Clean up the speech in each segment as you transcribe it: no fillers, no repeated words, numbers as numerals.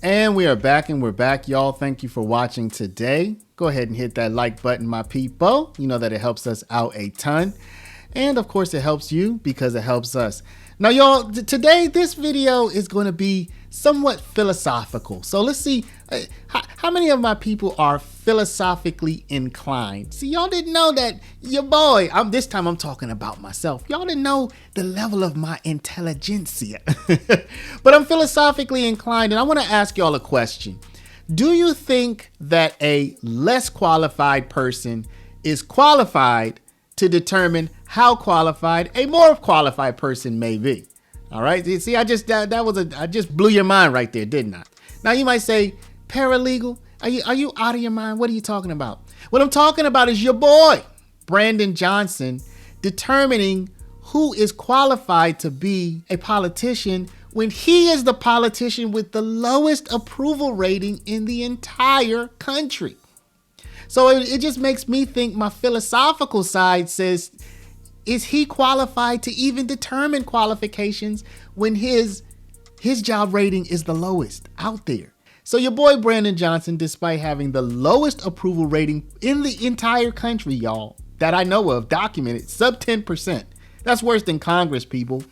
And we are back, and we're back, y'all. Thank you for watching today. Go ahead and hit that like button, my people. You know that it helps us out a ton. And of course, it helps you because it helps us. Now, y'all, today, this video is going to be somewhat philosophical. So let's see how many of my people are philosophically inclined. See, y'all didn't know that your boy, this time I'm talking about myself. Y'all didn't know the level of my intelligentsia. But I'm philosophically inclined, and I want to ask y'all a question. Do you think that a less qualified person is qualified to determine how qualified a more qualified person may be? All right. You see, I just blew your mind right there, didn't I? Now you might say, paralegal, are you out of your mind? What are you talking about? What I'm talking about is your boy, Brandon Johnson, determining who is qualified to be a politician when he is the politician with the lowest approval rating in the entire country. So it just makes me think my philosophical side says, is he qualified to even determine qualifications when his job rating is the lowest out there? So your boy Brandon Johnson, despite having the lowest approval rating in the entire country, y'all, that I know of, documented, sub 10%. That's worse than Congress, people.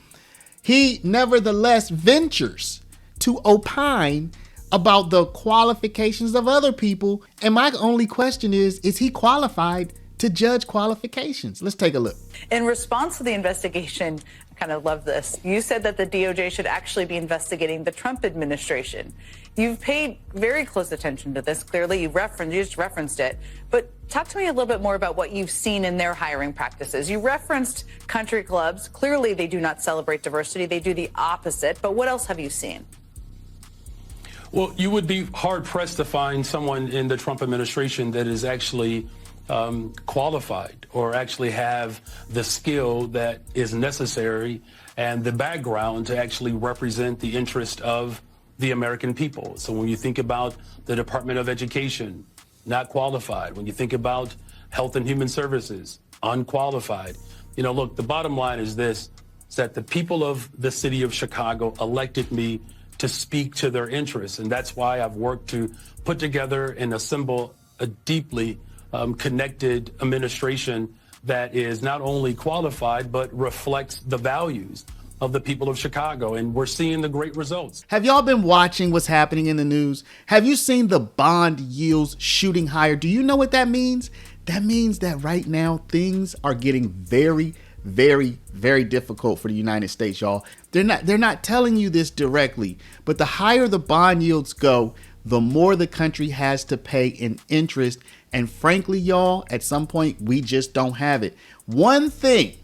He nevertheless ventures to opine about the qualifications of other people. And my only question is he qualified to judge qualifications? Let's take a look. In response to the investigation, I kind of love this. You said that the DOJ should actually be investigating the Trump administration. You've paid very close attention to this. Clearly, you just referenced it. But talk to me a little bit more about what you've seen in their hiring practices. You referenced country clubs. Clearly, they do not celebrate diversity. They do the opposite. But what else have you seen? Well, you would be hard-pressed to find someone in the Trump administration that is actually qualified or actually have the skill that is necessary and the background to actually represent the interest of the American people. So when you think about the Department of Education, not qualified. When you think about Health and Human Services, unqualified. You know, look, the bottom line is this, is that the people of the city of Chicago elected me to speak to their interests. And that's why I've worked to put together and assemble a deeply connected administration that is not only qualified, but reflects the values of the people of Chicago. And we're seeing the great results. Have y'all been watching what's happening in the news? Have you seen the bond yields shooting higher? Do you know what that means? That means that right now things are getting very, very, very difficult for the United States, y'all. They're not telling you this directly, but the higher the bond yields go, the more the country has to pay in interest. And frankly, y'all, at some point, we just don't have it. One thing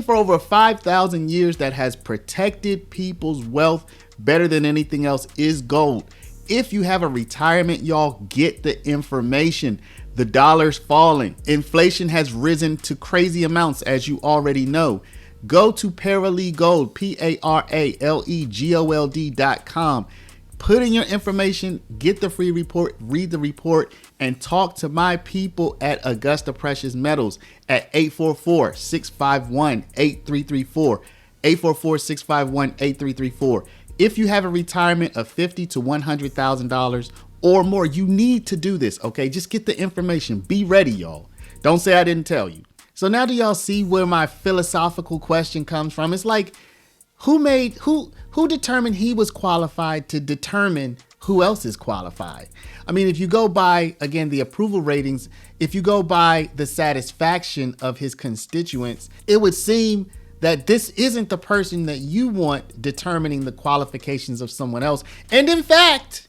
for over 5,000 years that has protected people's wealth better than anything else is gold. If you have a retirement, y'all, get the information. The dollar's falling. Inflation has risen to crazy amounts, as you already know. Go to Paralegold, PARALEGOLD.com. Put in your information, get the free report, read the report, and talk to my people at Augusta Precious Metals at 844-651-8334. 844-651-8334. If you have a retirement of $50,000 to $100,000 or more, you need to do this, okay? Just get the information. Be ready, y'all. Don't say I didn't tell you. So now do y'all see where my philosophical question comes from? It's like, who determined he was qualified to determine who else is qualified? I mean, if you go by, again, the approval ratings, if you go by the satisfaction of his constituents, it would seem that this isn't the person that you want determining the qualifications of someone else. And in fact,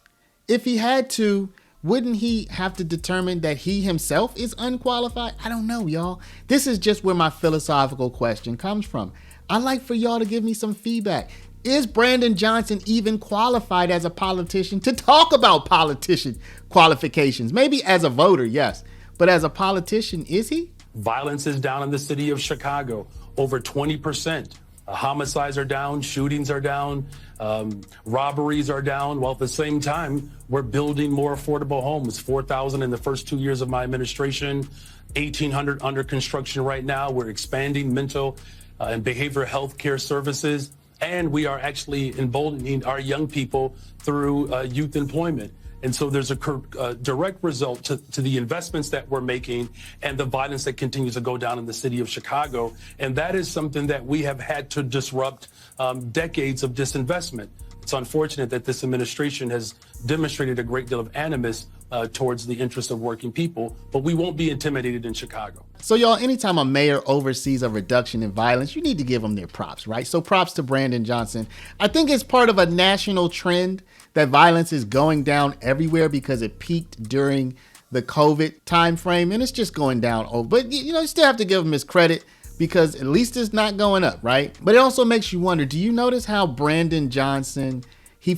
if he had to, wouldn't he have to determine that he himself is unqualified? I don't know, y'all. This is just where my philosophical question comes from. I'd like for y'all to give me some feedback. Is Brandon Johnson even qualified as a politician to talk about politician qualifications? Maybe as a voter, yes. But as a politician, is he? Violence is down in the city of Chicago, over 20%. Homicides are down, shootings are down, robberies are down, while at the same time, we're building more affordable homes. 4,000 in the first 2 years of my administration, 1,800 under construction right now. We're expanding mental and behavioral health care services. and we are actually emboldening our young people through youth employment. And so there's a direct result to the investments that we're making and the violence that continues to go down in the city of Chicago. And that is something that we have had to disrupt decades of disinvestment. It's unfortunate that this administration has demonstrated a great deal of animus towards the interests of working people, but we won't be intimidated in Chicago. So y'all, anytime a mayor oversees a reduction in violence, you need to give them their props, right? So props to Brandon Johnson. I think it's part of a national trend that violence is going down everywhere because it peaked during the COVID timeframe, and it's just going down. Oh, but you still have to give him his credit because at least it's not going up, right? But it also makes you wonder, do you notice how Brandon Johnson,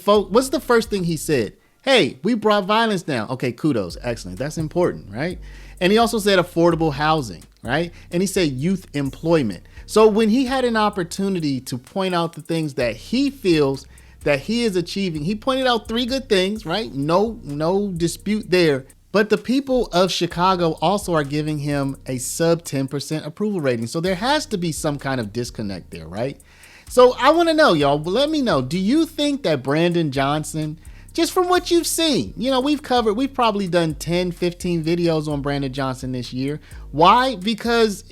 what's the first thing he said? Hey, we brought violence down. Okay, kudos, excellent. That's important, right? And he also said affordable housing, right? And he said youth employment. So when he had an opportunity to point out the things that he feels that he is achieving, he pointed out 3 good things, right? No dispute there. But the people of Chicago also are giving him a sub 10% approval rating. So there has to be some kind of disconnect there, right? So I want to know, y'all, let me know. Do you think that Brandon Johnson, just from what you've seen, we've probably done 10, 15 videos on Brandon Johnson this year. Why? Because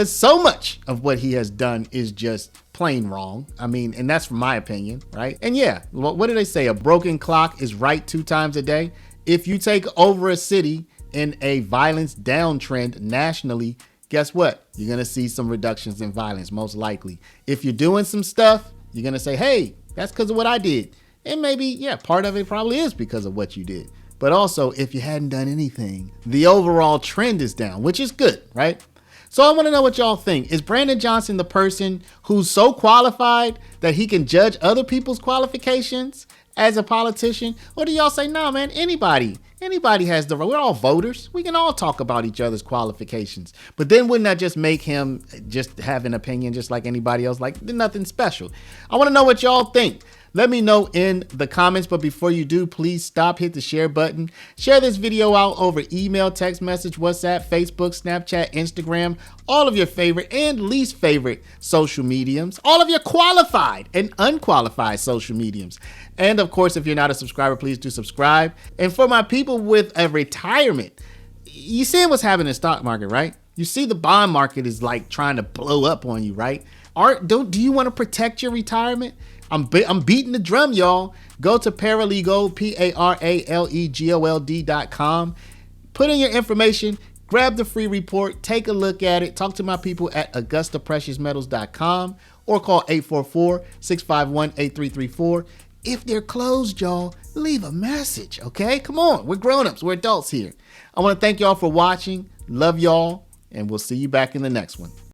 so much of what he has done is just plain wrong. I mean, and that's from my opinion, right? And yeah, what do they say? A broken clock is right 2 times a day. If you take over a city in a violence downtrend nationally, guess what? You're going to see some reductions in violence, most likely. If you're doing some stuff, you're going to say, hey, that's because of what I did. And maybe, yeah, part of it probably is because of what you did. But also, if you hadn't done anything, the overall trend is down, which is good, right? So I want to know what y'all think. Is Brandon Johnson the person who's so qualified that he can judge other people's qualifications as a politician? Or do y'all say, no, man, anybody has the right. We're all voters. We can all talk about each other's qualifications. But then wouldn't that just make him just have an opinion just like anybody else? Like nothing special. I want to know what y'all think. Let me know in the comments, but before you do, please stop, hit the share button. Share this video out over email, text message, WhatsApp, Facebook, Snapchat, Instagram, all of your favorite and least favorite social mediums, all of your qualified and unqualified social mediums. And of course, if you're not a subscriber, please do subscribe. And for my people with a retirement, you see what's happening in the stock market, right? You see the bond market is like trying to blow up on you, right? Do you want to protect your retirement? I'm beating the drum, y'all. Go to Paralegal, PARALEGOLD.com. Put in your information, grab the free report, take a look at it, talk to my people at AugustaPreciousMetals.com or call 844-651-8334. If they're closed, y'all, leave a message, okay? Come on, we're grown-ups, we're adults here. I want to thank y'all for watching. Love y'all, and we'll see you back in the next one.